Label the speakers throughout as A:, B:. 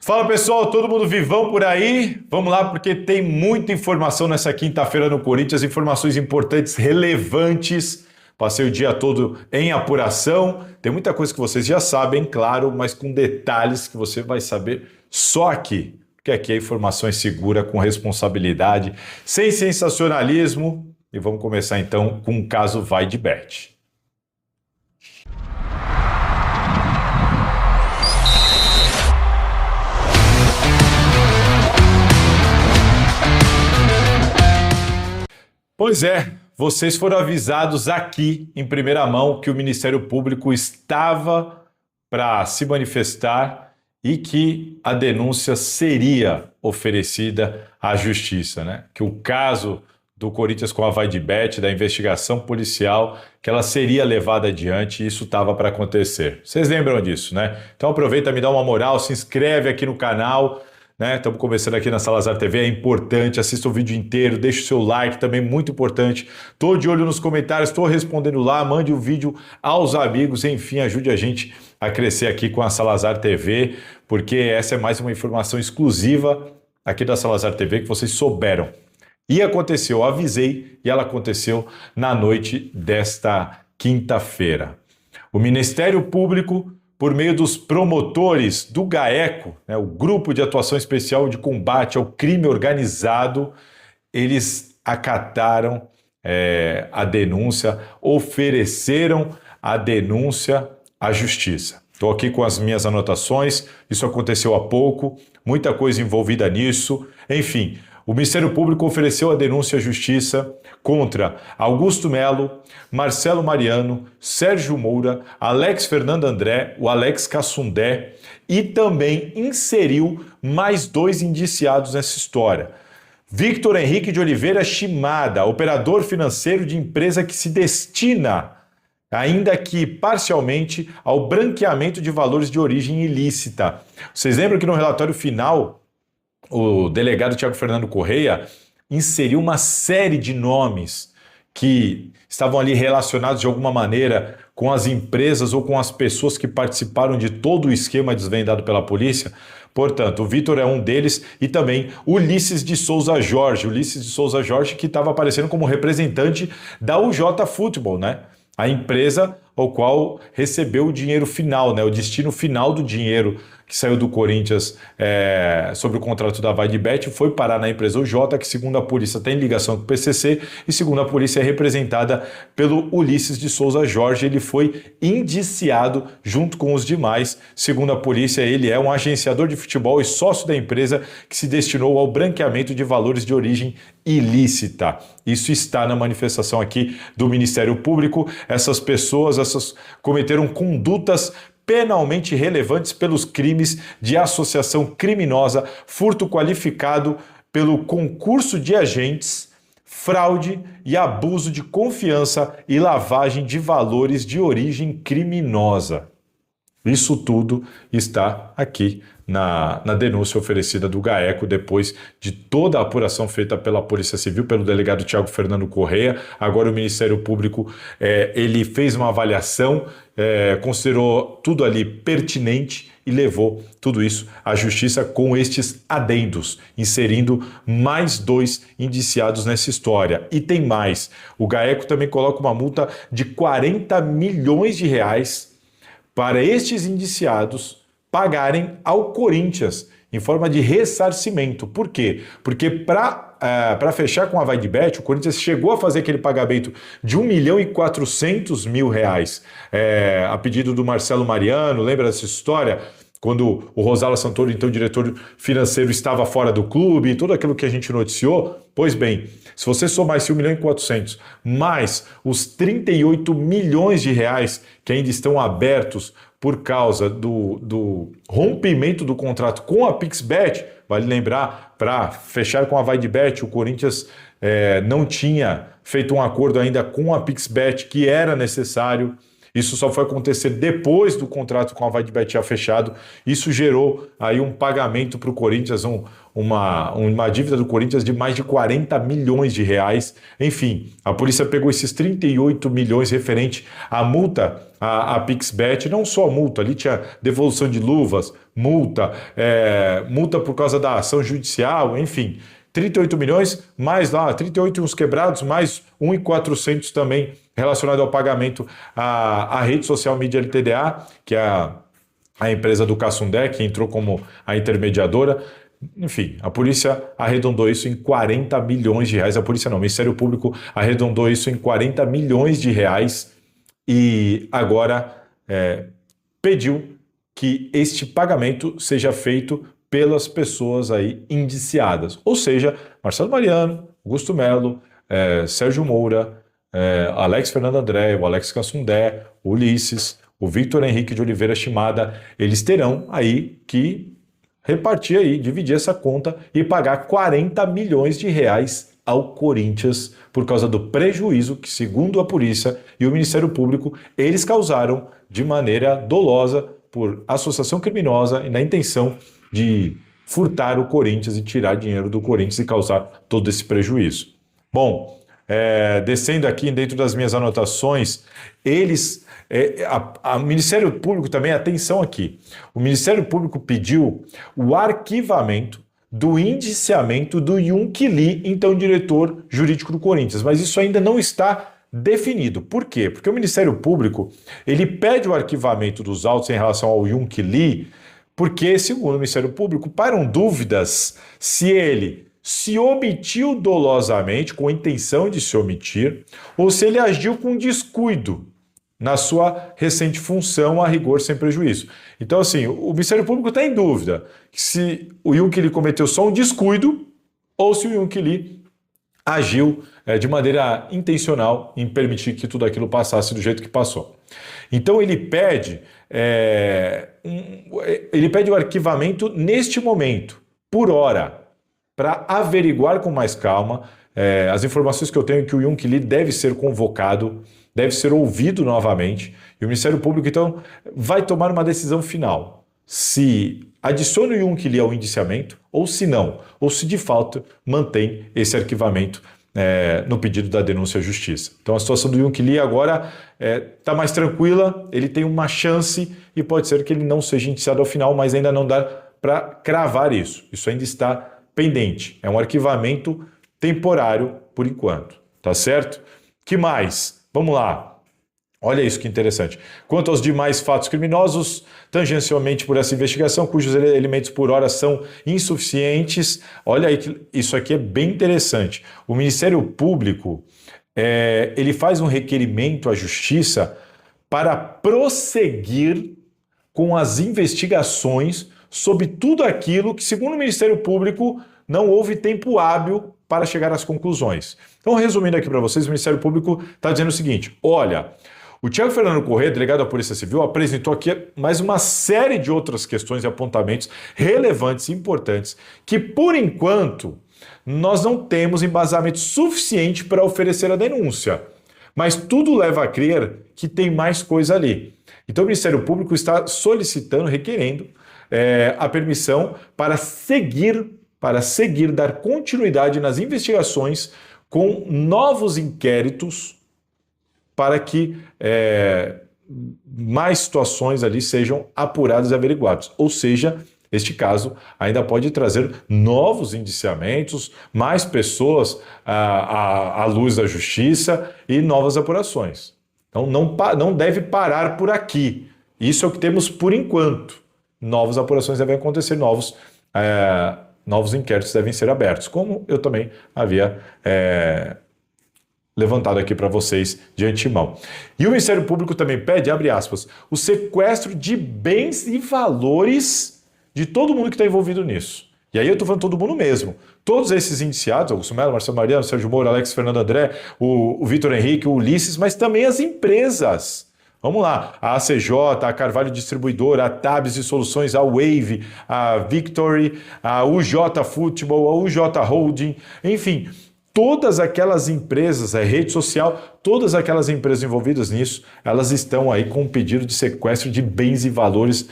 A: Fala pessoal, todo mundo vivão por aí? Vamos lá porque tem muita informação nessa quinta-feira no Corinthians, informações importantes, relevantes. Passei o dia todo em apuração. Tem muita coisa que vocês já sabem, claro, mas com detalhes que você vai saber só aqui. Porque aqui a informação é segura, com responsabilidade, sem sensacionalismo. E vamos começar então com o caso Vai de Bet. Pois é, vocês foram avisados aqui em primeira mão que o Ministério Público estava para se manifestar e que a denúncia seria oferecida à Justiça, né? Que o caso do Corinthians com a Vai de Bet, da investigação policial, que ela seria levada adiante e isso estava para acontecer. Vocês lembram disso, né? Então aproveita, me dá uma moral, se inscreve aqui no canal. Estamos começando aqui na Salazar TV, é importante, assista o vídeo inteiro, deixe o seu like, também muito importante. Estou de olho nos comentários, estou respondendo lá, mande o vídeo aos amigos, enfim, ajude a gente a crescer aqui com a Salazar TV, porque essa é mais uma informação exclusiva aqui da Salazar TV que vocês souberam. E aconteceu, eu avisei, e ela aconteceu na noite desta quinta-feira. O Ministério Público, por meio dos promotores do GAECO, né, o Grupo de Atuação Especial de Combate ao Crime Organizado, eles acataram a denúncia, ofereceram a denúncia à Justiça. Estou aqui com as minhas anotações, isso aconteceu há pouco, muita coisa envolvida nisso, enfim. O Ministério Público ofereceu a denúncia à Justiça contra Augusto Melo, Marcelo Mariano, Sérgio Moura, Alex Fernando André, o Alex Cassundé e também inseriu mais 2 indiciados nessa história. Victor Henrique de Oliveira Shimada, operador financeiro de empresa que se destina, ainda que parcialmente, ao branqueamento de valores de origem ilícita. Vocês lembram que no relatório final o delegado Thiago Fernando Correia inseriu uma série de nomes que estavam ali relacionados de alguma maneira com as empresas ou com as pessoas que participaram de todo o esquema desvendado pela polícia. Portanto, o Vitor é um deles e também Ulisses de Souza Jorge. Ulisses de Souza Jorge que estava aparecendo como representante da UJ Futebol, né? A empresa ao qual recebeu o dinheiro final, né? O destino final do dinheiro que saiu do Corinthians sobre o contrato da Vai de Bet foi parar na empresa UJ, que segundo a polícia tem ligação com o PCC e segundo a polícia é representada pelo Ulisses de Souza Jorge. Ele foi indiciado junto com os demais. Segundo a polícia, ele é um agenciador de futebol e sócio da empresa que se destinou ao branqueamento de valores de origem ilícita. Isso está na manifestação aqui do Ministério Público. Essas pessoas cometeram condutas penalmente relevantes pelos crimes de associação criminosa, furto qualificado pelo concurso de agentes, fraude e abuso de confiança e lavagem de valores de origem criminosa. Isso tudo está aqui na denúncia oferecida do GAECO depois de toda a apuração feita pela Polícia Civil, pelo delegado Thiago Fernando Correia. Agora o Ministério Público ele fez uma avaliação, considerou tudo ali pertinente e levou tudo isso à Justiça com estes adendos, inserindo mais 2 indiciados nessa história. E tem mais, o GAECO também coloca uma multa de 40 milhões de reais para estes indiciados pagarem ao Corinthians em forma de ressarcimento. Por quê? Porque para fechar com a Vai de Bet, o Corinthians chegou a fazer aquele pagamento de R$1.400.000 a pedido do Marcelo Mariano. Lembra dessa história? Quando o Rosala Santoro, então diretor financeiro, estava fora do clube, tudo aquilo que a gente noticiou. Pois bem, se você somar esse 1.400.000 mais os 38 milhões de reais que ainda estão abertos por causa do rompimento do contrato com a PixBet, vale lembrar, para fechar com a Vai de Bet, o Corinthians não tinha feito um acordo ainda com a PixBet, que era necessário. Isso só foi acontecer depois do contrato com a Vaidbet já fechado. Isso gerou aí um pagamento para o Corinthians, uma dívida do Corinthians de mais de 40 milhões de reais. Enfim, a polícia pegou esses 38 milhões referente à multa à PixBet, não só a multa, ali tinha devolução de luvas, multa por causa da ação judicial, enfim. 38 milhões, mais lá, 38 e uns quebrados, mais 1.400 também relacionado ao pagamento à rede social Mídia LTDA, que é a empresa do Cassundé, que entrou como a intermediadora. Enfim, a polícia arredondou isso em 40 milhões de reais. A polícia não, o Ministério Público arredondou isso em 40 milhões de reais e agora pediu que este pagamento seja feito pelas pessoas aí indiciadas. Ou seja, Marcelo Mariano, Augusto Melo, Sérgio Moura, Alex Fernando André, o Alex Cassundé, o Ulisses, o Victor Henrique de Oliveira Shimada, eles terão aí que repartir aí, dividir essa conta e pagar 40 milhões de reais ao Corinthians por causa do prejuízo que, segundo a polícia e o Ministério Público, eles causaram de maneira dolosa por associação criminosa e na intenção de furtar o Corinthians e tirar dinheiro do Corinthians e causar todo esse prejuízo. Bom, descendo aqui dentro das minhas anotações, o Ministério Público também, atenção aqui, o Ministério Público pediu o arquivamento do indiciamento do Yunque Lee, então diretor jurídico do Corinthians, mas isso ainda não está definido. Por quê? Porque o Ministério Público ele pede o arquivamento dos autos em relação ao Yunque Lee, porque, segundo o Ministério Público, param dúvidas se ele se omitiu dolosamente, com a intenção de se omitir, ou se ele agiu com descuido na sua recente função, a rigor sem prejuízo. Então, assim, o Ministério Público está em dúvida se o Yunque Lee cometeu só um descuido ou se o Yunque Lee agiu de maneira intencional em permitir que tudo aquilo passasse do jeito que passou. Então, ele pede o arquivamento neste momento, por hora, para averiguar com mais calma. As informações que eu tenho é que o Yunque Lee deve ser convocado, deve ser ouvido novamente, e o Ministério Público, então, vai tomar uma decisão final. Se adiciona o Yunque Lee ao indiciamento, ou se não, ou se de fato mantém esse arquivamento no pedido da denúncia à Justiça. Então a situação do Yunque Lee agora está mais tranquila, ele tem uma chance e pode ser que ele não seja indiciado ao final, mas ainda não dá para cravar isso. Isso ainda está pendente. É um arquivamento temporário por enquanto, tá certo? Que mais? Vamos lá. Olha isso que interessante. Quanto aos demais fatos criminosos, tangencialmente por essa investigação, cujos elementos por hora são insuficientes, olha aí que isso aqui é bem interessante. O Ministério Público, ele faz um requerimento à Justiça para prosseguir com as investigações sobre tudo aquilo que, segundo o Ministério Público, não houve tempo hábil para chegar às conclusões. Então, resumindo aqui para vocês, o Ministério Público está dizendo o seguinte, olha, o Thiago Fernando Corrêa, delegado da Polícia Civil, apresentou aqui mais uma série de outras questões e apontamentos relevantes e importantes que, por enquanto, nós não temos embasamento suficiente para oferecer a denúncia. Mas tudo leva a crer que tem mais coisa ali. Então o Ministério Público está solicitando, requerendo a permissão para seguir, dar continuidade nas investigações com novos inquéritos para que mais situações ali sejam apuradas e averiguadas. Ou seja, este caso ainda pode trazer novos indiciamentos, mais pessoas à luz da justiça e novas apurações. Então não deve parar por aqui. Isso é o que temos por enquanto. Novas apurações devem acontecer, novos inquéritos devem ser abertos, como eu também havia levantado aqui para vocês de antemão. E o Ministério Público também pede, abre aspas, o sequestro de bens e valores de todo mundo que está envolvido nisso. E aí eu estou falando todo mundo mesmo. Todos esses indiciados, Augusto Melo, Marcelo Mariano, Sérgio Moro, Alex Fernando André, o Victor Henrique, o Ulisses, mas também as empresas. Vamos lá, a ACJ, a Carvalho Distribuidora, a Tabs de Soluções, a Wave, a Victory, a UJ Futebol, a UJ Holding, enfim, todas aquelas empresas, a rede social, todas aquelas empresas envolvidas nisso, elas estão aí com um pedido de sequestro de bens e valores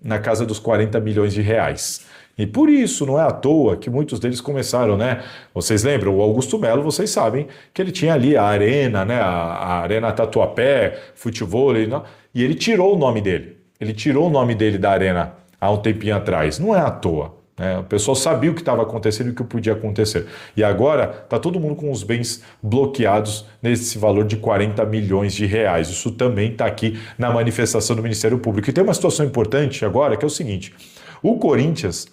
A: na casa dos 40 milhões de reais. E por isso, não é à toa que muitos deles começaram, né? Vocês lembram, o Augusto Melo, vocês sabem que ele tinha ali a Arena, né? A Arena Tatuapé, futevôlei, e ele tirou o nome dele. Ele tirou o nome dele da Arena há um tempinho atrás. Não é à toa. O pessoal sabia o que estava acontecendo e o que podia acontecer. E agora está todo mundo com os bens bloqueados nesse valor de 40 milhões de reais. Isso também está aqui na manifestação do Ministério Público. E tem uma situação importante agora que é o seguinte: o Corinthians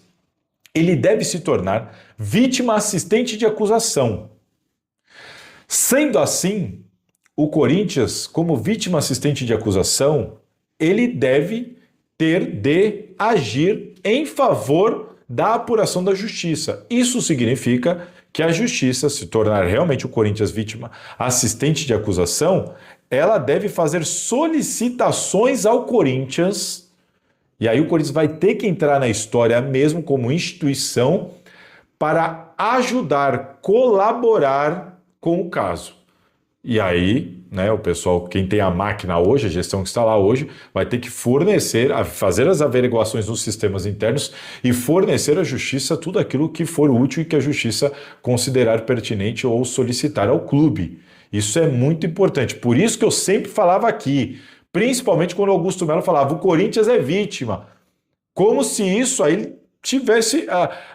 A: ele deve se tornar vítima assistente de acusação. Sendo assim, o Corinthians, como vítima assistente de acusação, ele deve ter de agir em favor da apuração da justiça. Isso significa que a justiça, se tornar realmente o Corinthians vítima assistente de acusação, ela deve fazer solicitações ao Corinthians, e aí o Corinthians vai ter que entrar na história mesmo como instituição para ajudar, colaborar com o caso. E aí, né, o pessoal, quem tem a máquina hoje, a gestão que está lá hoje, vai ter que fazer as averiguações nos sistemas internos e fornecer à justiça tudo aquilo que for útil e que a justiça considerar pertinente ou solicitar ao clube. Isso é muito importante. Por isso que eu sempre falava aqui, principalmente quando o Augusto Melo falava, o Corinthians é vítima. Como se isso aí tivesse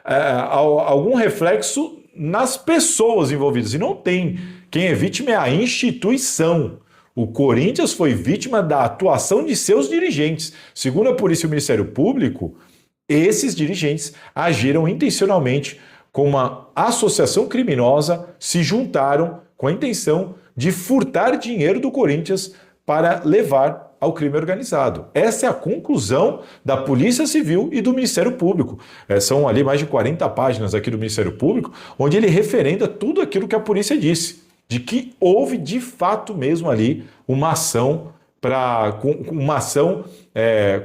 A: algum reflexo nas pessoas envolvidas. E não tem. Quem é vítima é a instituição. O Corinthians foi vítima da atuação de seus dirigentes. Segundo a Polícia e o Ministério Público, esses dirigentes agiram intencionalmente com uma associação criminosa, se juntaram com a intenção de furtar dinheiro do Corinthians para levar ao crime organizado. Essa é a conclusão da Polícia Civil e do Ministério Público. São ali mais de 40 páginas aqui do Ministério Público, onde ele referenda tudo aquilo que a polícia disse, de que houve de fato mesmo ali uma ação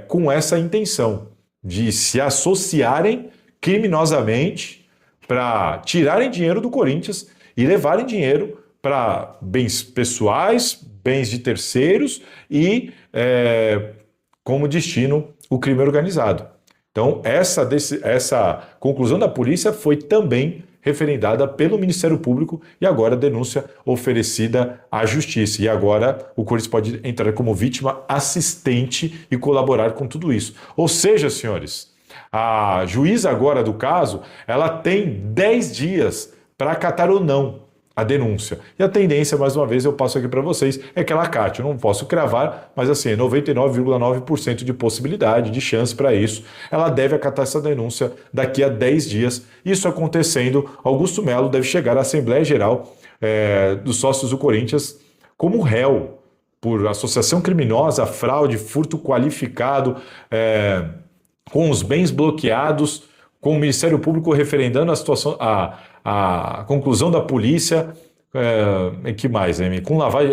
A: com essa intenção de se associarem criminosamente para tirarem dinheiro do Corinthians e levarem dinheiro para bens pessoais, bens de terceiros e como destino o crime organizado. Então, essa conclusão da polícia foi também referendada pelo Ministério Público e agora a denúncia oferecida à Justiça. E agora o Corinthians pode entrar como vítima assistente e colaborar com tudo isso. Ou seja, senhores, a juíza agora do caso, ela tem 10 dias para acatar ou não a denúncia. E a tendência, mais uma vez, eu passo aqui para vocês, é que ela acate. Eu não posso cravar, mas assim, 99,9% de possibilidade, de chance para isso. Ela deve acatar essa denúncia daqui a 10 dias. Isso acontecendo, Augusto Melo deve chegar à Assembleia Geral dos sócios do Corinthians como réu por associação criminosa, fraude, furto qualificado, com os bens bloqueados, com o Ministério Público referendando a situação, a conclusão da polícia, que mais? Com lavagem,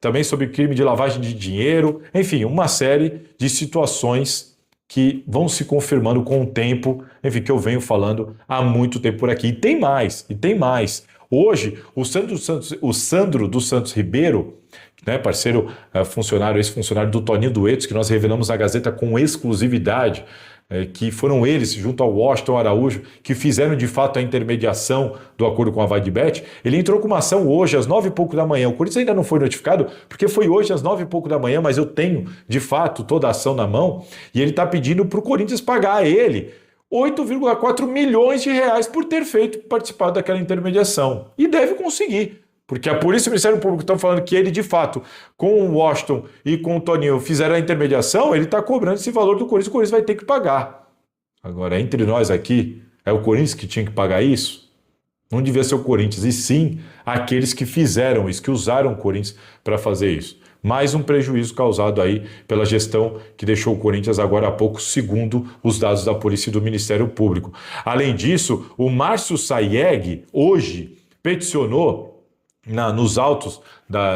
A: também sobre crime de lavagem de dinheiro, enfim, uma série de situações que vão se confirmando com o tempo, enfim, que eu venho falando há muito tempo por aqui. E tem mais. Hoje, o Sandro dos Santos Ribeiro, né, parceiro, ex-funcionário do Toninho Duetos, que nós revelamos na Gazeta com exclusividade, que foram eles, junto ao Washington Araújo, que fizeram de fato a intermediação do acordo com a Vaidbet. Ele entrou com uma ação hoje às 9h pouco da manhã. O Corinthians ainda não foi notificado, porque foi hoje às 9h pouco da manhã, mas eu tenho de fato toda a ação na mão, e ele está pedindo para o Corinthians pagar a ele 8,4 milhões de reais por ter participado daquela intermediação. E deve conseguir. Porque a polícia e o Ministério Público estão falando que ele, de fato, com o Washington e com o Toninho fizeram a intermediação, ele está cobrando esse valor do Corinthians, o Corinthians vai ter que pagar. Agora, entre nós aqui, é o Corinthians que tinha que pagar isso? Não devia ser o Corinthians, e sim aqueles que fizeram isso, que usaram o Corinthians para fazer isso. Mais um prejuízo causado aí pela gestão que deixou o Corinthians agora há pouco, segundo os dados da polícia e do Ministério Público. Além disso, o Márcio Sayeg, hoje, peticionou nos autos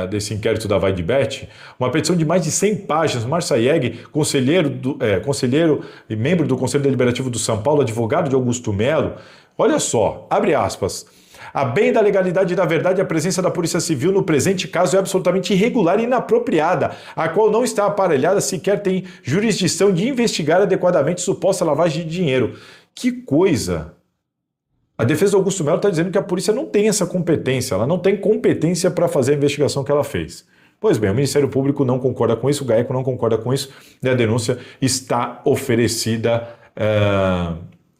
A: desse inquérito da VaideBet, uma petição de mais de 100 páginas. Márcio Sayegh, conselheiro e membro do Conselho Deliberativo do São Paulo, advogado de Augusto Melo, olha só, abre aspas. A bem da legalidade e da verdade, a presença da Polícia Civil no presente caso é absolutamente irregular e inapropriada, a qual não está aparelhada, sequer tem jurisdição de investigar adequadamente suposta lavagem de dinheiro. Que coisa! A defesa do Augusto Melo está dizendo que a polícia não tem essa competência, ela não tem competência para fazer a investigação que ela fez. Pois bem, o Ministério Público não concorda com isso, o GAECO não concorda com isso, e a denúncia está oferecida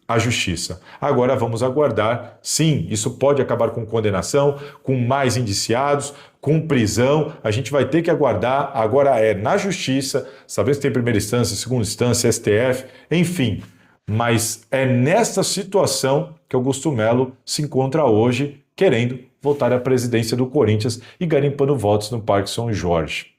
A: à Justiça. Agora vamos aguardar. Sim, isso pode acabar com condenação, com mais indiciados, com prisão. A gente vai ter que aguardar. Agora é na Justiça, sabendo se tem primeira instância, segunda instância, STF, enfim. Mas é nessa situação que Augusto Melo se encontra hoje, querendo voltar à presidência do Corinthians e garimpando votos no Parque São Jorge.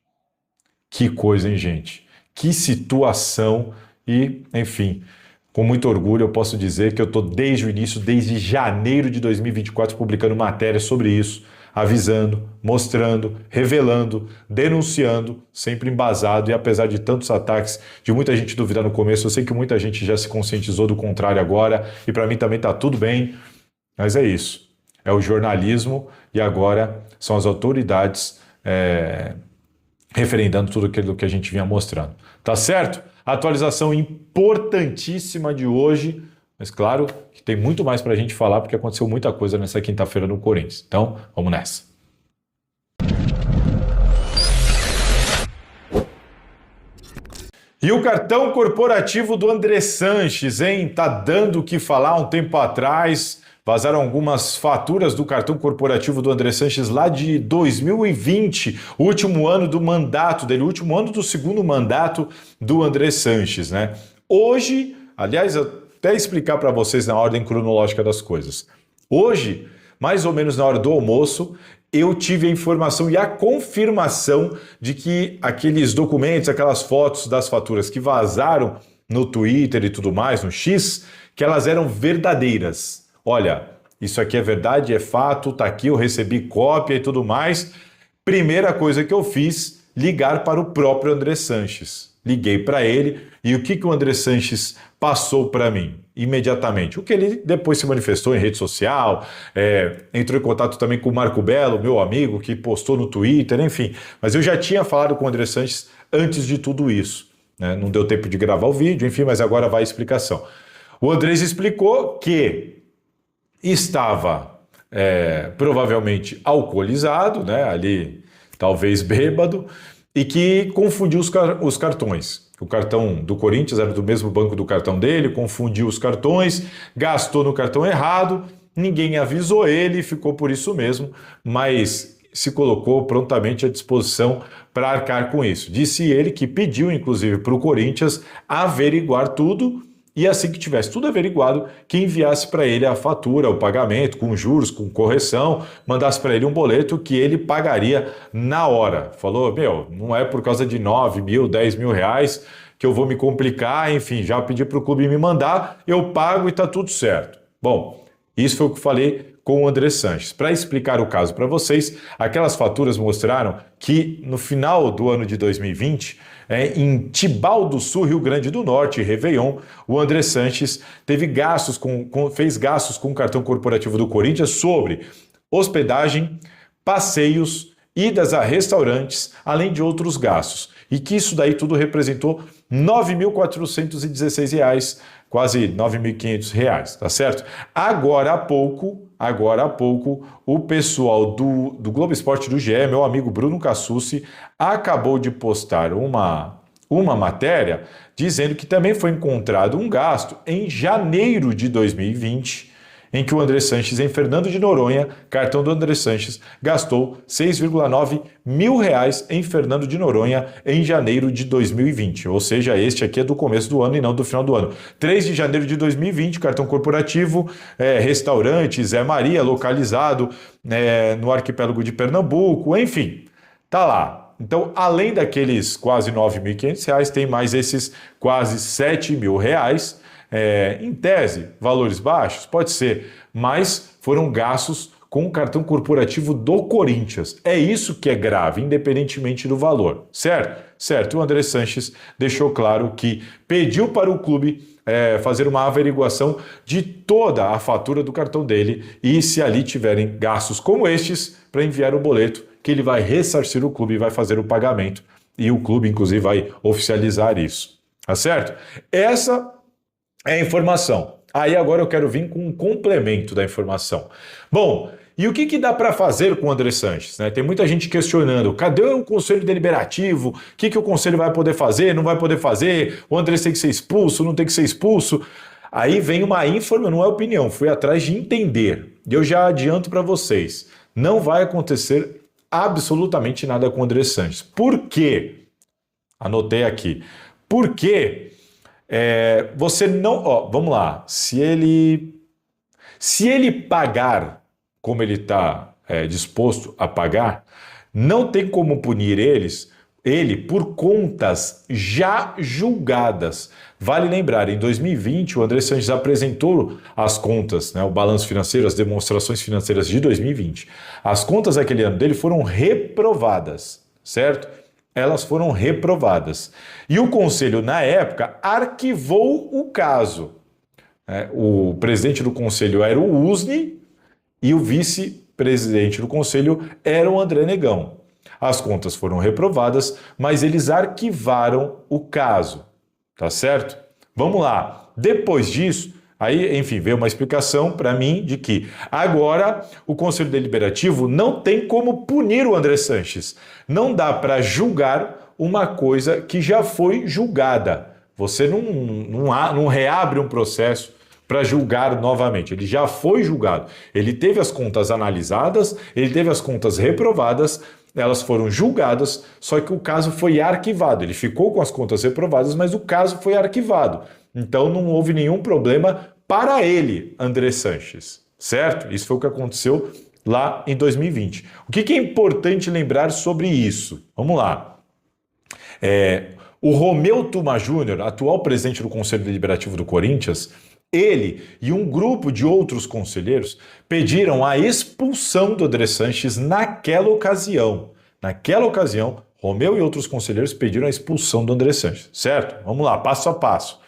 A: Que coisa, hein, gente? Que situação e, enfim, com muito orgulho eu posso dizer que eu estou desde o início, desde janeiro de 2024, publicando matéria sobre isso, avisando, mostrando, revelando, denunciando, sempre embasado, e apesar de tantos ataques, de muita gente duvidar no começo, eu sei que muita gente já se conscientizou do contrário agora, e para mim também está tudo bem, mas é isso, é o jornalismo, e agora são as autoridades referendando tudo aquilo que a gente vinha mostrando. Tá certo? Atualização importantíssima de hoje, mas claro que tem muito mais para a gente falar, porque aconteceu muita coisa nessa quinta-feira no Corinthians. Então, vamos nessa. E o cartão corporativo do André Sanches, hein? Tá dando o que falar. Um tempo atrás, vazaram algumas faturas do cartão corporativo do André Sanches lá de 2020, o último ano do mandato dele, o último ano do segundo mandato do André Sanches, né? Hoje, aliás, até explicar para vocês na ordem cronológica das coisas. Hoje, mais ou menos na hora do almoço, eu tive a informação e a confirmação de que aqueles documentos, aquelas fotos das faturas que vazaram no Twitter e tudo mais, no X, que elas eram verdadeiras. Olha, isso aqui é verdade, é fato, tá aqui, eu recebi cópia e tudo mais. Primeira coisa que eu fiz, ligar para o próprio André Sanches. Liguei para ele e o que o André Sanches passou para mim imediatamente? O que ele depois se manifestou em rede social, entrou em contato também com o Marco Belo, meu amigo, que postou no Twitter, enfim. Mas eu já tinha falado com o André Sanches antes de tudo isso, né? Não deu tempo de gravar o vídeo, enfim, mas agora vai a explicação. O Andrés explicou que estava provavelmente alcoolizado, né? Ali talvez bêbado, e que confundiu os cartões. O cartão do Corinthians era do mesmo banco do cartão dele, confundiu os cartões, gastou no cartão errado, ninguém avisou ele, ficou por isso mesmo, mas se colocou prontamente à disposição para arcar com isso. Disse ele que pediu, inclusive, para o Corinthians averiguar tudo, e assim que tivesse tudo averiguado, que enviasse para ele a fatura, o pagamento, com juros, com correção, mandasse para ele um boleto que ele pagaria na hora. Falou, não é por causa de 9 mil, 10 mil reais que eu vou me complicar, enfim, já pedi para o clube me mandar, eu pago e está tudo certo. Bom, isso foi o que eu falei com o André Sanches. Para explicar o caso para vocês, aquelas faturas mostraram que no final do ano de 2020, em Tibau do Sul, Rio Grande do Norte, Réveillon, o André Sanches fez gastos com o cartão corporativo do Corinthians sobre hospedagem, passeios, idas a restaurantes, além de outros gastos. E que isso daí tudo representou R$ 9.416, quase R$ 9.500, tá certo? Agora há pouco, o pessoal do Globo Esporte do GE, meu amigo Bruno Cassucci, acabou de postar uma matéria dizendo que também foi encontrado um gasto em janeiro de 2020, em que o André Sanches, em Fernando de Noronha, cartão do André Sanches, gastou R$ 6,9 mil em Fernando de Noronha em janeiro de 2020. Ou seja, este aqui é do começo do ano e não do final do ano. 3 de janeiro de 2020, cartão corporativo, restaurante Zé Maria, localizado no arquipélago de Pernambuco, enfim, tá lá. Então, além daqueles quase R$ 9.500, tem mais esses quase R$ 7 mil. Em tese, valores baixos, pode ser, mas foram gastos com o cartão corporativo do Corinthians. É isso que é grave, independentemente do valor, certo? Certo, o André Sanches deixou claro que pediu para o clube fazer uma averiguação de toda a fatura do cartão dele e se ali tiverem gastos como estes, para enviar o boleto, que ele vai ressarcir o clube e vai fazer o pagamento. E o clube, inclusive, vai oficializar isso. Tá certo? Essa é a informação. Aí agora eu quero vir com um complemento da informação. Bom, e o que dá para fazer com o André Sanches? Né? Tem muita gente questionando, cadê o conselho deliberativo? O que o conselho vai poder fazer, não vai poder fazer? O André tem que ser expulso, não tem que ser expulso? Aí vem uma informação, não é opinião, fui atrás de entender. E eu já adianto para vocês, não vai acontecer absolutamente nada com o André Sanches. Por quê? Anotei aqui. Por quê? Você não... vamos lá. Se ele pagar como ele está disposto a pagar, não tem como punir ele por contas já julgadas. Vale lembrar, em 2020, o André Sanches apresentou as contas, né, o balanço financeiro, as demonstrações financeiras de 2020. As contas daquele ano dele foram reprovadas, certo? Elas foram reprovadas. E o conselho, na época, arquivou o caso. O presidente do conselho era o Usni e o vice-presidente do conselho era o André Negão. As contas foram reprovadas, mas eles arquivaram o caso, tá certo? Vamos lá. Depois disso, aí, enfim, veio uma explicação para mim de que agora o Conselho Deliberativo não tem como punir o André Sanches. Não dá para julgar uma coisa que já foi julgada. Você não reabre um processo para julgar novamente. Ele já foi julgado. Ele teve as contas analisadas, ele teve as contas reprovadas, elas foram julgadas, só que o caso foi arquivado. Ele ficou com as contas reprovadas, mas o caso foi arquivado. Então não houve nenhum problema para ele, André Sanches, certo? Isso foi o que aconteceu lá em 2020. O que é importante lembrar sobre isso? Vamos lá. O Romeu Tuma Júnior, atual presidente do Conselho Deliberativo do Corinthians, ele e um grupo de outros conselheiros pediram a expulsão do André Sanches naquela ocasião. Naquela ocasião, Romeu e outros conselheiros pediram a expulsão do André Sanches, certo? Vamos lá, passo a passo.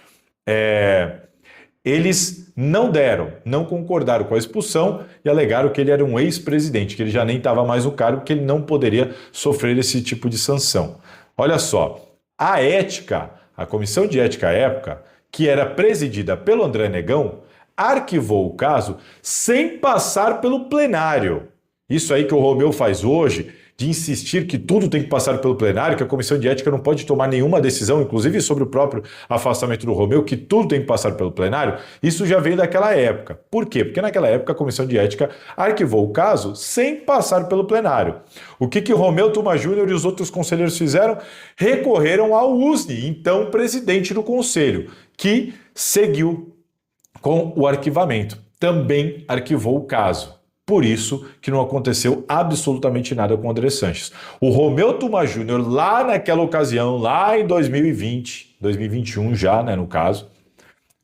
A: Eles não concordaram com a expulsão e alegaram que ele era um ex-presidente, que ele já nem estava mais no cargo, que ele não poderia sofrer esse tipo de sanção. Olha só, a comissão de ética à época, que era presidida pelo André Negão, arquivou o caso sem passar pelo plenário. Isso aí que o Romeu faz hoje, de insistir que tudo tem que passar pelo plenário, que a comissão de ética não pode tomar nenhuma decisão, inclusive sobre o próprio afastamento do Romeu, que tudo tem que passar pelo plenário, isso já veio daquela época. Por quê? Porque naquela época a comissão de ética arquivou o caso sem passar pelo plenário. O que o Romeu Tuma Júnior e os outros conselheiros fizeram? Recorreram ao Usni, então presidente do conselho, que seguiu com o arquivamento. Também arquivou o caso. Por isso que não aconteceu absolutamente nada com o André Sanches. O Romeu Tuma Júnior, lá naquela ocasião, lá em 2020, 2021 já, né, no caso,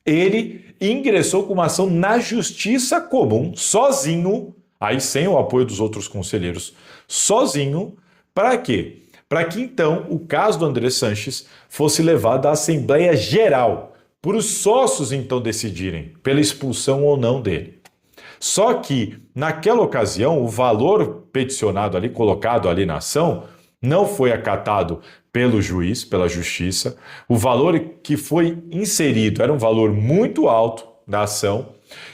A: ele ingressou com uma ação na Justiça Comum, sozinho, aí sem o apoio dos outros conselheiros, sozinho, para quê? Para que então o caso do André Sanches fosse levado à Assembleia Geral, para os sócios então decidirem pela expulsão ou não dele. Só que, naquela ocasião, o valor peticionado ali, colocado ali na ação, não foi acatado pelo juiz, pela justiça. O valor que foi inserido era um valor muito alto da ação.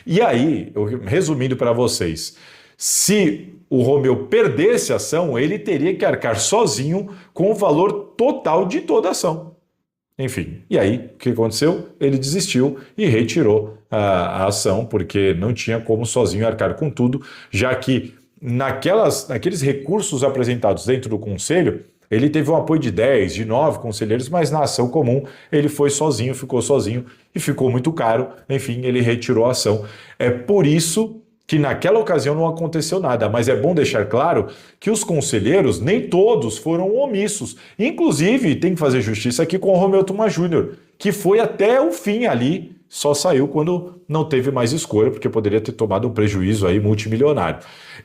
A: E aí, resumindo para vocês, se o Romeu perdesse a ação, ele teria que arcar sozinho com o valor total de toda a ação. Enfim, e aí o que aconteceu? Ele desistiu e retirou a ação, porque não tinha como sozinho arcar com tudo, já que naqueles recursos apresentados dentro do conselho, ele teve o apoio de 10, de 9 conselheiros, mas na ação comum ele foi sozinho, ficou sozinho e ficou muito caro. Enfim, ele retirou a ação. É por isso que naquela ocasião não aconteceu nada, mas é bom deixar claro que os conselheiros, nem todos foram omissos. Inclusive, tem que fazer justiça aqui com o Romeu Tuma Júnior, que foi até o fim ali, só saiu quando não teve mais escolha, porque poderia ter tomado um prejuízo aí multimilionário.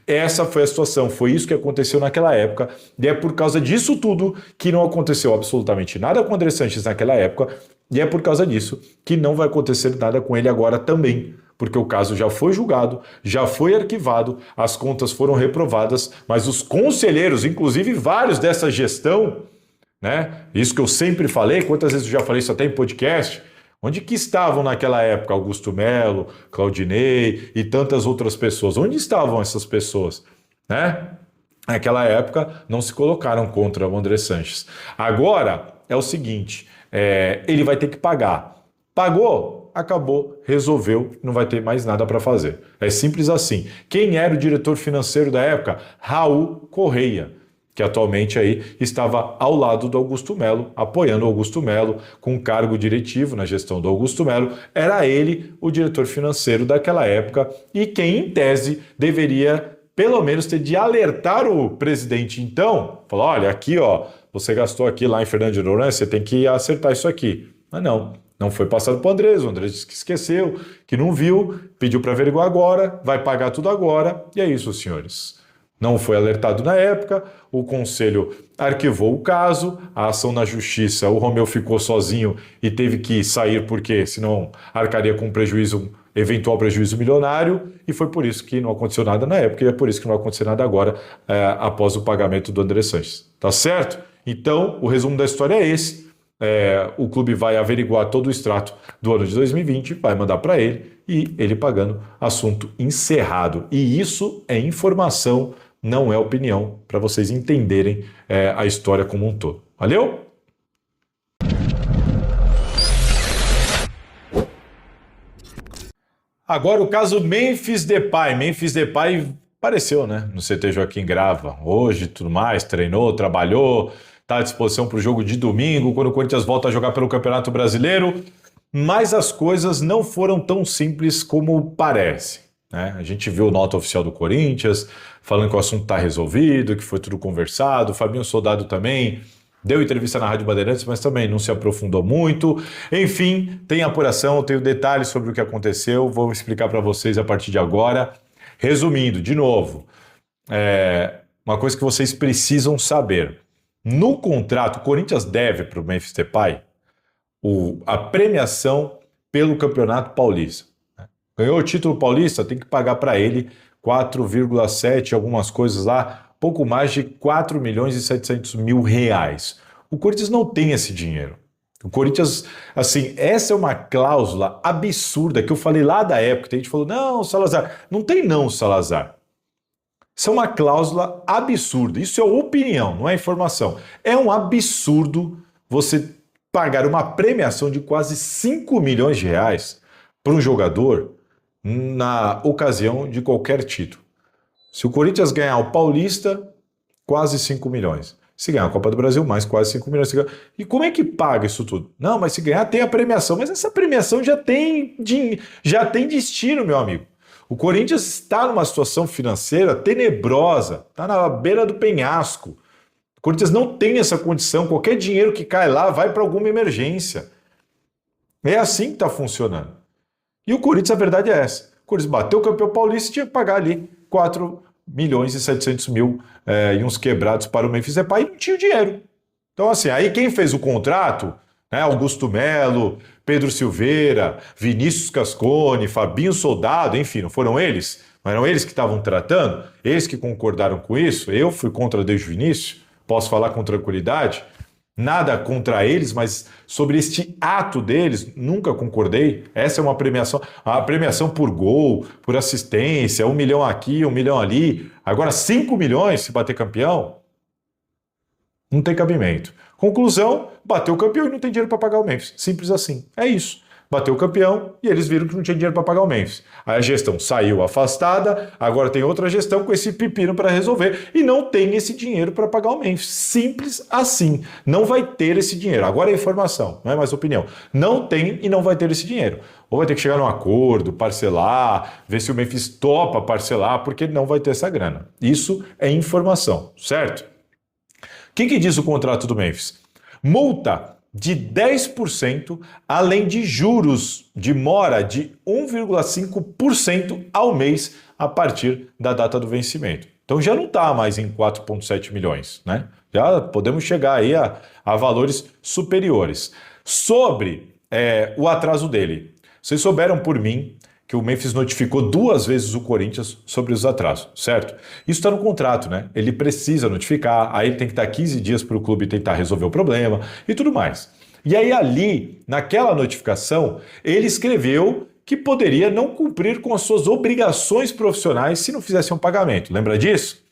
A: Essa foi a situação, foi isso que aconteceu naquela época, e é por causa disso tudo que não aconteceu absolutamente nada com o André Sanches naquela época, e é por causa disso que não vai acontecer nada com ele agora também, porque o caso já foi julgado, já foi arquivado, as contas foram reprovadas, mas os conselheiros, inclusive vários dessa gestão, né? Isso que eu sempre falei, quantas vezes eu já falei isso até em podcast, onde que estavam naquela época Augusto Melo, Claudinei e tantas outras pessoas? Onde estavam essas pessoas, né? Naquela época não se colocaram contra o André Sanches. Agora é o seguinte, ele vai ter que pagar. Pagou, acabou, resolveu, não vai ter mais nada para fazer. É simples assim. Quem era o diretor financeiro da época? Raul Correia, que atualmente aí estava ao lado do Augusto Melo, apoiando o Augusto Melo com cargo diretivo na gestão do Augusto Melo. Era ele o diretor financeiro daquela época e quem, em tese, deveria pelo menos ter de alertar o presidente então, falar, olha, aqui ó, você gastou aqui lá em Fernando de Noronha, você tem que acertar isso aqui. Mas não foi passado para o Andrés disse que esqueceu, que não viu, pediu para averiguar agora, vai pagar tudo agora, e é isso, senhores. Não foi alertado na época, o conselho arquivou o caso, a ação na justiça, o Romeu ficou sozinho e teve que sair porque senão arcaria com eventual prejuízo milionário, e foi por isso que não aconteceu nada na época, e é por isso que não vai acontecer nada agora, após o pagamento do André Sanches. Tá certo? Então, o resumo da história é esse. O clube vai averiguar todo o extrato do ano de 2020, vai mandar para ele, e ele pagando, assunto encerrado. E isso é informação, não é opinião, para vocês entenderem a história como um todo. Valeu? Agora o caso Memphis Depay. Memphis Depay apareceu, né, no CT Joaquim Grava hoje, tudo mais, treinou, trabalhou, está à disposição para o jogo de domingo, quando o Corinthians volta a jogar pelo Campeonato Brasileiro, mas as coisas não foram tão simples como parece, né? A gente viu nota oficial do Corinthians falando que o assunto está resolvido, que foi tudo conversado, o Fabinho Soldado também deu entrevista na Rádio Bandeirantes, mas também não se aprofundou muito. Enfim, tem apuração, tenho detalhes sobre o que aconteceu, vou explicar para vocês a partir de agora. Resumindo, de novo, uma coisa que vocês precisam saber. No contrato, o Corinthians deve para o Memphis Depay a premiação pelo Campeonato Paulista. Ganhou o título paulista, tem que pagar para ele 4,7, algumas coisas lá, pouco mais de 4 milhões e 700 mil reais. O Corinthians não tem esse dinheiro. O Corinthians, assim, essa é uma cláusula absurda que eu falei lá da época. Tem gente que falou, não, Salazar. Não tem não, Salazar. Isso é uma cláusula absurda. Isso é opinião, não é informação. É um absurdo você pagar uma premiação de quase 5 milhões de reais para um jogador na ocasião de qualquer título. Se o Corinthians ganhar o Paulista, quase 5 milhões. Se ganhar a Copa do Brasil, mais quase 5 milhões. E como é que paga isso tudo? Não, mas se ganhar tem a premiação. Mas essa premiação já tem destino, meu amigo. O Corinthians está numa situação financeira tenebrosa, está na beira do penhasco. O Corinthians não tem essa condição, qualquer dinheiro que cai lá vai para alguma emergência. É assim que está funcionando. E o Corinthians, a verdade é essa. O Corinthians bateu o campeão paulista e tinha que pagar ali 4 milhões e 700 mil e uns quebrados para o Memphis Depay e não tinha o dinheiro. Então, assim, aí quem fez o contrato, né, Augusto Melo, Pedro Silveira, Vinícius Cascone, Fabinho Soldado, enfim, não foram eles? Não eram eles que estavam tratando? Eles que concordaram com isso? Eu fui contra desde o início? Posso falar com tranquilidade? Nada contra eles, mas sobre este ato deles, nunca concordei. Essa é uma premiação, a premiação por gol, por assistência, 1 milhão aqui, 1 milhão ali. Agora 5 milhões se bater campeão, não tem cabimento. Conclusão, bateu o campeão e não tem dinheiro para pagar o Memphis. Simples assim, é isso. Bateu o campeão e eles viram que não tinha dinheiro para pagar o Memphis. Aí a gestão saiu afastada, agora tem outra gestão com esse pepino para resolver e não tem esse dinheiro para pagar o Memphis. Simples assim. Não vai ter esse dinheiro. Agora é informação, não é mais opinião. Não tem e não vai ter esse dinheiro. Ou vai ter que chegar num acordo, parcelar, ver se o Memphis topa parcelar, porque não vai ter essa grana. Isso é informação, certo? O que diz o contrato do Memphis? Multa de 10%, além de juros de mora de 1,5% ao mês a partir da data do vencimento. Então já não está mais em 4,7 milhões, né? Já podemos chegar aí a valores superiores. Sobre o atraso dele, vocês souberam por mim que o Memphis notificou 2 vezes o Corinthians sobre os atrasos, certo? Isso está no contrato, né? Ele precisa notificar, aí ele tem que dar 15 dias para o clube tentar resolver o problema e tudo mais. E aí ali, naquela notificação, ele escreveu que poderia não cumprir com as suas obrigações profissionais se não fizesse um pagamento. Lembra disso?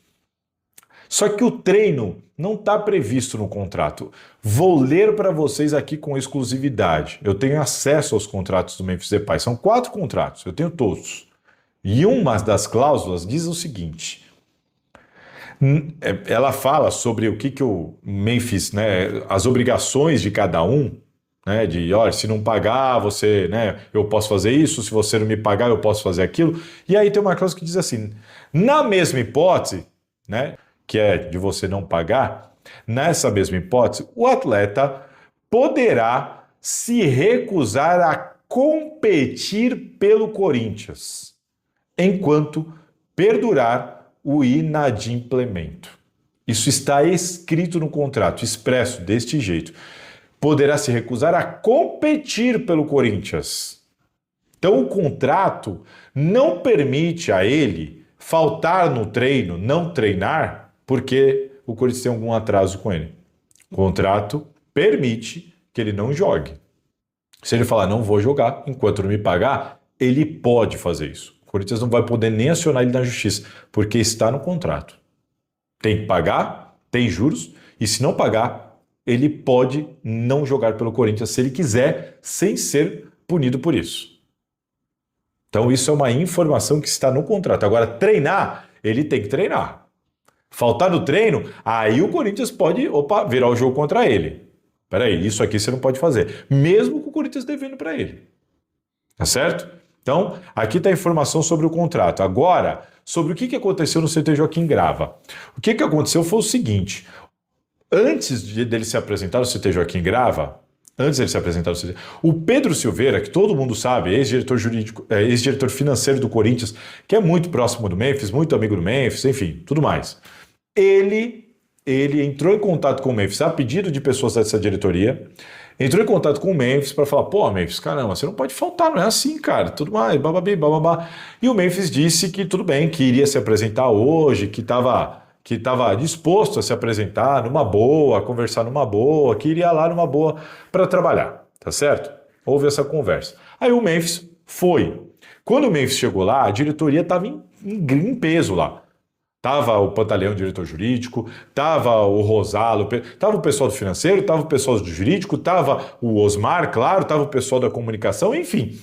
A: Só que o treino não está previsto no contrato. Vou ler para vocês aqui com exclusividade. Eu tenho acesso aos contratos do Memphis Depay. São 4 contratos, eu tenho todos. E uma das cláusulas diz o seguinte. Ela fala sobre o que o Memphis, né, as obrigações de cada um, né, de, olha, se não pagar, você, né, eu posso fazer isso, se você não me pagar, eu posso fazer aquilo. E aí tem uma cláusula que diz assim, na mesma hipótese, né, que é de você não pagar, nessa mesma hipótese, o atleta poderá se recusar a competir pelo Corinthians, enquanto perdurar o inadimplemento. Isso está escrito no contrato, expresso deste jeito. Poderá se recusar a competir pelo Corinthians. Então o contrato não permite a ele faltar no treino, não treinar, porque o Corinthians tem algum atraso com ele. O contrato permite que ele não jogue. Se ele falar, não vou jogar, enquanto não me pagar, ele pode fazer isso. O Corinthians não vai poder nem acionar ele na justiça, porque está no contrato. Tem que pagar, tem juros, e se não pagar, ele pode não jogar pelo Corinthians se ele quiser, sem ser punido por isso. Então isso é uma informação que está no contrato. Agora, treinar, ele tem que treinar. Faltar no treino, aí o Corinthians pode, virar o jogo contra ele. Peraí, isso aqui você não pode fazer. Mesmo com o Corinthians devendo para ele. Tá certo? Então, aqui está a informação sobre o contrato. Agora, sobre o que aconteceu no CT Joaquim Grava. O que aconteceu foi o seguinte. Antes dele se apresentar no CT Joaquim Grava, o Pedro Silveira, que todo mundo sabe, ex-diretor jurídico, ex-diretor financeiro do Corinthians, que é muito próximo do Memphis, muito amigo do Memphis, enfim, tudo mais. Ele entrou em contato com o Memphis a pedido de pessoas dessa diretoria, entrou em contato com o Memphis para falar, pô, Memphis, caramba, você não pode faltar, não é assim, cara, tudo mais, bababi, bababá. E o Memphis disse que tudo bem, que iria se apresentar hoje, que estava disposto a se apresentar numa boa, a conversar numa boa, que iria lá numa boa para trabalhar, tá certo? Houve essa conversa. Aí o Memphis foi. Quando o Memphis chegou lá, a diretoria estava em peso lá. Tava o Pantaleão, diretor jurídico, tava o Rosalo, tava o pessoal do financeiro, tava o pessoal do jurídico, tava o Osmar, claro, tava o pessoal da comunicação, enfim.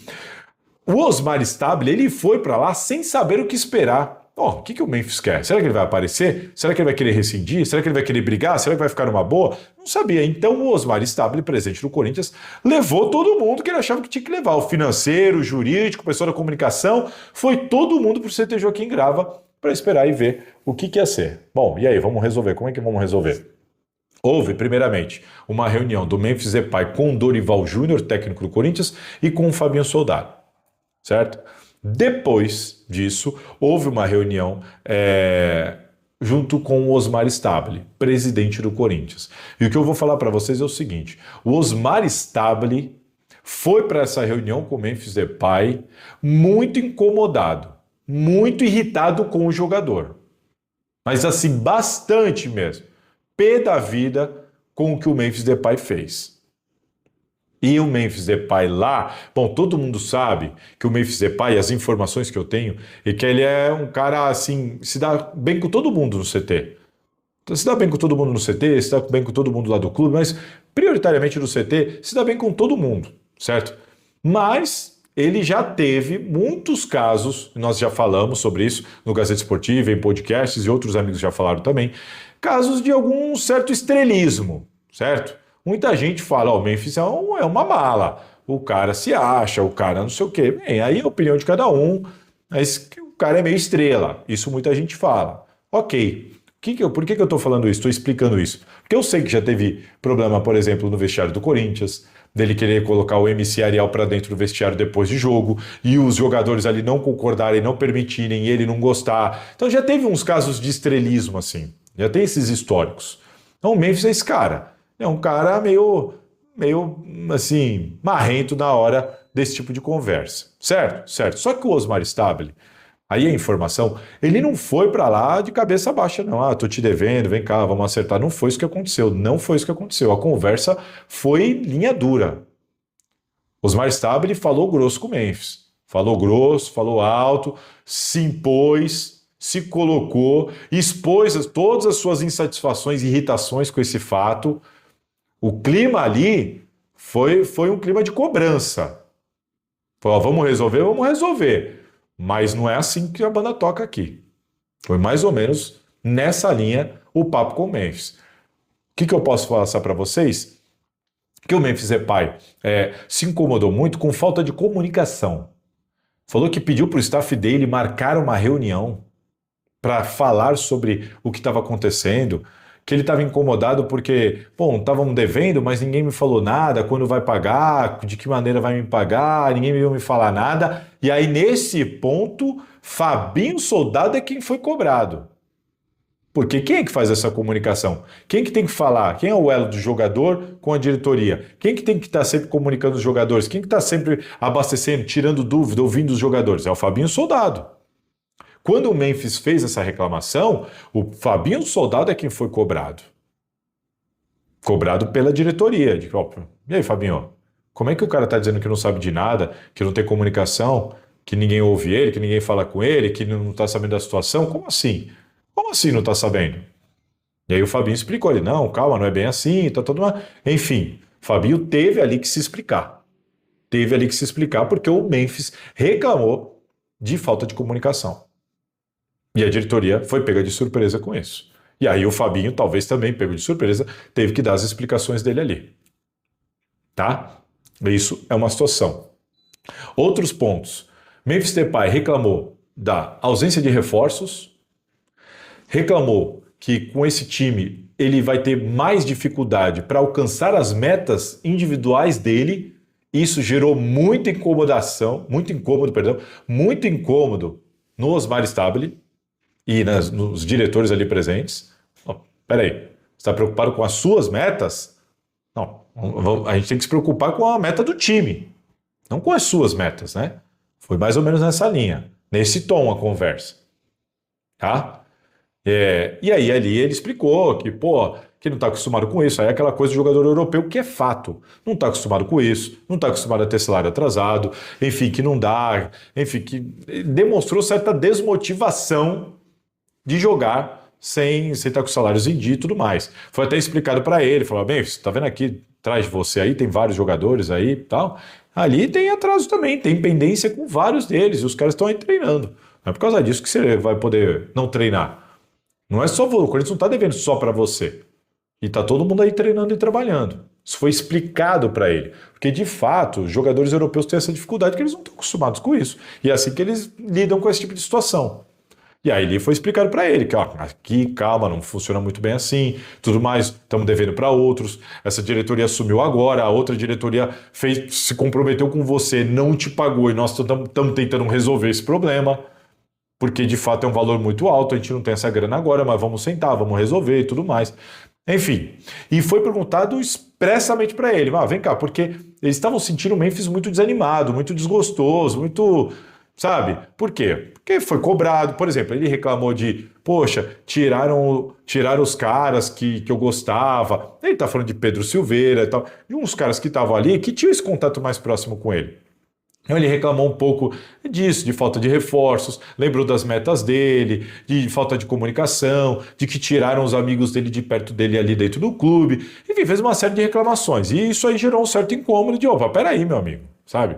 A: O Osmar Stabile, ele foi para lá sem saber o que esperar. O que o Memphis quer? Será que ele vai aparecer? Será que ele vai querer rescindir? Será que ele vai querer brigar? Será que vai ficar numa boa? Não sabia. Então o Osmar Stabile, presidente do Corinthians, levou todo mundo que ele achava que tinha que levar. O financeiro, o jurídico, o pessoal da comunicação, foi todo mundo para o CT Joaquim Grava para esperar e ver o que ia ser. Bom, e aí, vamos resolver. Como é que vamos resolver? Houve, primeiramente, uma reunião do Memphis Depay com o Dorival Júnior, técnico do Corinthians, e com o Fabinho Soldado, certo? Depois disso, houve uma reunião junto com o Osmar Stabile, presidente do Corinthians. E o que eu vou falar para vocês é o seguinte, o Osmar Stabile foi para essa reunião com o Memphis Depay muito incomodado, muito irritado com o jogador. Mas assim, bastante mesmo. Pé da vida com o que o Memphis Depay fez. E o Memphis Depay lá, bom, todo mundo sabe que o Memphis Depay, as informações que eu tenho, é que ele é um cara assim, se dá bem com todo mundo no CT. Então, se dá bem com todo mundo no CT, se dá bem com todo mundo lá do clube, mas prioritariamente no CT, se dá bem com todo mundo, certo? Mas ele já teve muitos casos, nós já falamos sobre isso no Gazeta Esportiva, em podcasts, e outros amigos já falaram também, casos de algum certo estrelismo, certo? Muita gente fala, o Memphis é uma mala, o cara se acha, o cara não sei o quê. Bem, aí é a opinião de cada um, mas o cara é meio estrela, isso muita gente fala. Ok, Por que que eu estou falando isso? Estou explicando isso. Porque eu sei que já teve problema, por exemplo, no vestiário do Corinthians, dele querer colocar o MC Ariel para dentro do vestiário depois de jogo, e os jogadores ali não concordarem, não permitirem, e ele não gostar. Então já teve uns casos de estrelismo assim, já tem esses históricos. Então o Memphis é esse cara. É um cara meio assim, marrento na hora desse tipo de conversa. Certo? Certo. Só que o Osmar Stabile, aí a informação, ele não foi para lá de cabeça baixa, não. Ah, tô te devendo, vem cá, vamos acertar. Não foi isso que aconteceu. Não foi isso que aconteceu. A conversa foi linha dura. Osmar Stabile falou grosso com o Memphis. Falou grosso, falou alto, se impôs, se colocou, expôs todas as suas insatisfações e irritações com esse fato. O clima ali foi um clima de cobrança. Falou, vamos resolver, vamos resolver. Mas não é assim que a banda toca aqui. Foi mais ou menos nessa linha o papo com o Memphis. O que eu posso passar para vocês? Que o Memphis Depay se incomodou muito com falta de comunicação. Falou que pediu para o staff dele marcar uma reunião para falar sobre o que estava acontecendo, que ele estava incomodado porque, bom, estavam devendo, mas ninguém me falou nada, quando vai pagar, de que maneira vai me pagar, ninguém veio me falar nada. E aí, nesse ponto, Fabinho Soldado é quem foi cobrado. Porque quem é que faz essa comunicação? Quem que tem que falar? Quem é o elo do jogador com a diretoria? Quem que tem que estar sempre comunicando os jogadores? Quem que está sempre abastecendo, tirando dúvida, ouvindo os jogadores? É o Fabinho Soldado. Quando o Memphis fez essa reclamação, o Fabinho Soldado é quem foi cobrado. Cobrado pela diretoria. E aí, Fabinho, como é que o cara está dizendo que não sabe de nada, que não tem comunicação, que ninguém ouve ele, que ninguém fala com ele, que não está sabendo da situação? Como assim? Como assim não está sabendo? E aí o Fabinho explicou, ele, não, calma, não é bem assim, tá tudo mal. Enfim, Fabinho teve ali que se explicar. Teve ali que se explicar porque o Memphis reclamou de falta de comunicação. E a diretoria foi pega de surpresa com isso. E aí o Fabinho, talvez também pego de surpresa, teve que dar as explicações dele ali. Tá? Isso é uma situação. Outros pontos. Memphis Depay reclamou da ausência de reforços, reclamou que com esse time ele vai ter mais dificuldade para alcançar as metas individuais dele. Isso gerou muita incomodação, muito incômodo no Osmar Stabile e nos diretores ali presentes. Oh, peraí, você está preocupado com as suas metas? Não, a gente tem que se preocupar com a meta do time, não com as suas metas, né? Foi mais ou menos nessa linha, nesse tom a conversa, tá? E aí ali ele explicou que, que não está acostumado com isso. Aí é aquela coisa do jogador europeu que é fato. Não está acostumado com isso, não está acostumado a ter salário atrasado, enfim, que não dá, enfim, que demonstrou certa desmotivação de jogar sem estar com salários em dia e tudo mais. Foi até explicado para ele, falou, bem, você está vendo aqui atrás de você aí, tem vários jogadores aí e tal. Ali tem atraso também, tem pendência com vários deles, e os caras estão aí treinando. Não é por causa disso que você vai poder não treinar. Não é só o Corinthians não está devendo só para você. E está todo mundo aí treinando e trabalhando. Isso foi explicado para ele. Porque, de fato, os jogadores europeus têm essa dificuldade porque eles não estão acostumados com isso. E é assim que eles lidam com esse tipo de situação. E aí ele foi explicado para ele que, aqui, calma, não funciona muito bem assim, tudo mais, estamos devendo para outros, essa diretoria assumiu agora, a outra diretoria se comprometeu com você, não te pagou e nós estamos tentando resolver esse problema. Porque de fato é um valor muito alto, a gente não tem essa grana agora, mas vamos sentar, vamos resolver e tudo mais. Enfim, e foi perguntado expressamente para ele, vem cá, porque eles estavam sentindo o Memphis muito desanimado, muito desgostoso, muito, sabe? Por quê? Porque foi cobrado, por exemplo, ele reclamou de, poxa, tiraram os caras que eu gostava, ele tá falando de Pedro Silveira e tal, e uns caras que estavam ali que tinham esse contato mais próximo com ele. Então ele reclamou um pouco disso, de falta de reforços, lembrou das metas dele, de falta de comunicação, de que tiraram os amigos dele de perto dele ali dentro do clube, enfim, fez uma série de reclamações. E isso aí gerou um certo incômodo de, peraí, meu amigo, sabe?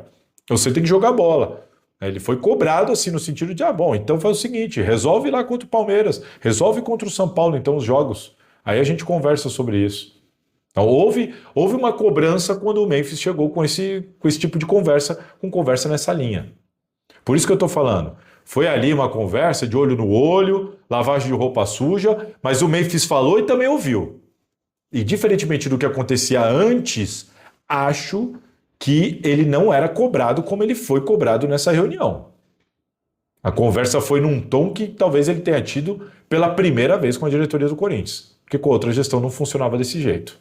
A: Você tem que jogar bola. Ele foi cobrado assim no sentido de, bom, então faz o seguinte, resolve lá contra o Palmeiras, resolve contra o São Paulo então os jogos. Aí a gente conversa sobre isso. Então, houve uma cobrança quando o Memphis chegou com esse tipo de conversa, com conversa nessa linha. Por isso que eu estou falando. Foi ali uma conversa de olho no olho, lavagem de roupa suja, mas o Memphis falou e também ouviu. E diferentemente do que acontecia antes, acho que ele não era cobrado como ele foi cobrado nessa reunião. A conversa foi num tom que talvez ele tenha tido pela primeira vez com a diretoria do Corinthians, porque com a outra gestão não funcionava desse jeito.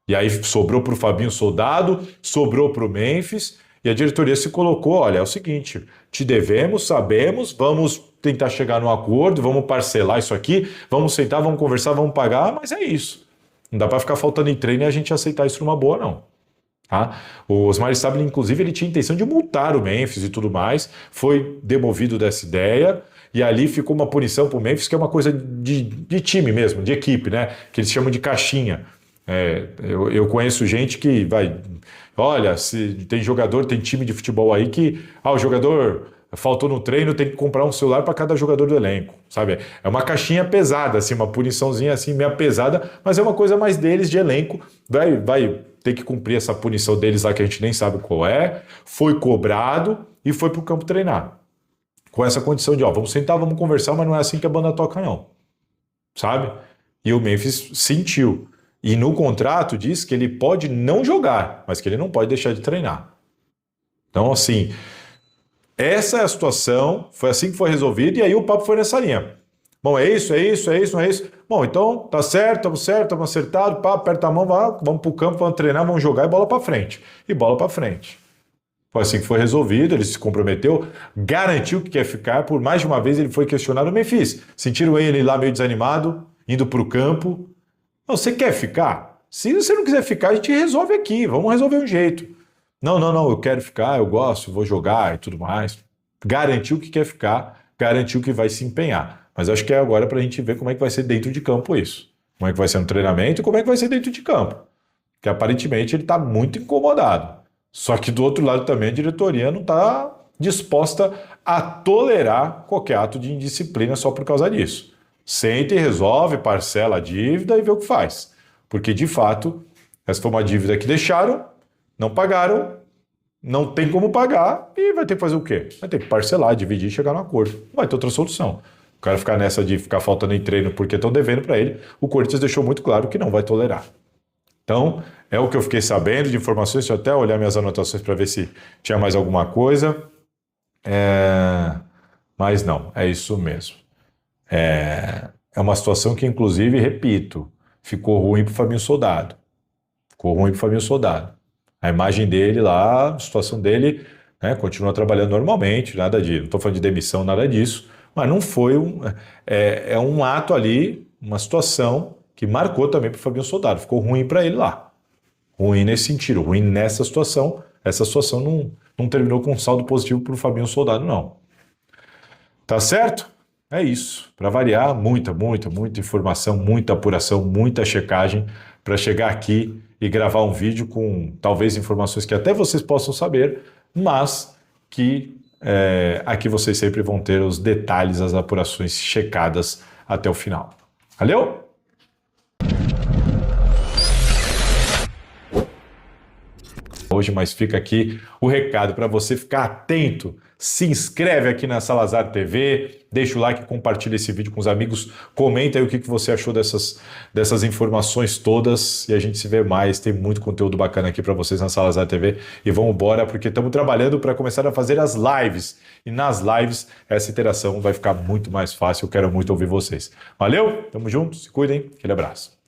A: E aí sobrou para o Fabinho Soldado, sobrou para o Memphis, e a diretoria se colocou, olha, é o seguinte, te devemos, sabemos, vamos tentar chegar num acordo, vamos parcelar isso aqui, vamos sentar, vamos conversar, vamos pagar, mas é isso. Não dá para ficar faltando em treino e a gente aceitar isso numa boa, não. Tá? O Osmar Stabile, inclusive, ele tinha intenção de multar o Memphis e tudo mais, foi demovido dessa ideia, e ali ficou uma punição para o Memphis, que é uma coisa de time mesmo, de equipe, né? Que eles chamam de caixinha. Eu conheço gente que vai... Olha, se tem jogador, tem time de futebol aí que... o jogador faltou no treino, tem que comprar um celular para cada jogador do elenco, sabe? É uma caixinha pesada, assim, uma puniçãozinha assim, meio pesada, mas é uma coisa mais deles de elenco. Vai ter que cumprir essa punição deles lá que a gente nem sabe qual é. Foi cobrado e foi para o campo treinar. Com essa condição de, vamos sentar, vamos conversar, mas não é assim que a banda toca, não. Sabe? E o Memphis sentiu. E no contrato diz que ele pode não jogar, mas que ele não pode deixar de treinar. Então, assim, essa é a situação, foi assim que foi resolvido, e aí o papo foi nessa linha. Bom, é isso, não é isso. Bom, então, tá certo, estamos acertados, pá, aperta a mão, vamos pro campo, vamos treinar, vamos jogar e bola para frente. E bola para frente. Foi assim que foi resolvido, ele se comprometeu, garantiu que quer ficar, por mais de uma vez ele foi questionado, Memphis, sentiram ele lá meio desanimado, indo pro campo. Não, você quer ficar? Se você não quiser ficar, a gente resolve aqui, vamos resolver um jeito. Não, eu quero ficar, eu gosto, vou jogar e tudo mais. Garantiu que quer ficar, garantiu que vai se empenhar. Mas acho que é agora para a gente ver como é que vai ser dentro de campo isso. Como é que vai ser no treinamento e como é que vai ser dentro de campo. Porque aparentemente ele está muito incomodado. Só que do outro lado também a diretoria não está disposta a tolerar qualquer ato de indisciplina só por causa disso. Senta e resolve, parcela a dívida e vê o que faz. Porque, de fato, essa foi uma dívida que deixaram, não pagaram, não tem como pagar e vai ter que fazer o quê? Vai ter que parcelar, dividir e chegar num acordo. Não vai ter outra solução. O cara ficar nessa de ficar faltando em treino porque estão devendo para ele, o Corinthians deixou muito claro que não vai tolerar. Então, é o que eu fiquei sabendo de informações, deixa eu até olhar minhas anotações para ver se tinha mais alguma coisa. Mas não, é isso mesmo. É uma situação que, inclusive, repito, ficou ruim para o Fabinho Soldado. A imagem dele lá, a situação dele, né, continua trabalhando normalmente, não estou falando de demissão, nada disso, mas não foi um ato ali, uma situação que marcou também para o Fabinho Soldado. Ficou ruim para ele lá. Ruim nesse sentido, ruim nessa situação. Essa situação não terminou com um saldo positivo para o Fabinho Soldado, não. Tá certo? É isso. Para variar, muita informação, muita apuração, muita checagem para chegar aqui e gravar um vídeo com talvez informações que até vocês possam saber, mas que aqui vocês sempre vão ter os detalhes, as apurações checadas até o final. Valeu? Hoje, mas fica aqui o recado para você ficar atento. Se inscreve aqui na Salazar TV, deixa o like, compartilha esse vídeo com os amigos, comenta aí o que você achou dessas informações todas e a gente se vê mais, tem muito conteúdo bacana aqui para vocês na Salazar TV e vamos embora porque estamos trabalhando para começar a fazer as lives e nas lives essa interação vai ficar muito mais fácil, eu quero muito ouvir vocês. Valeu, tamo junto, se cuidem, aquele abraço.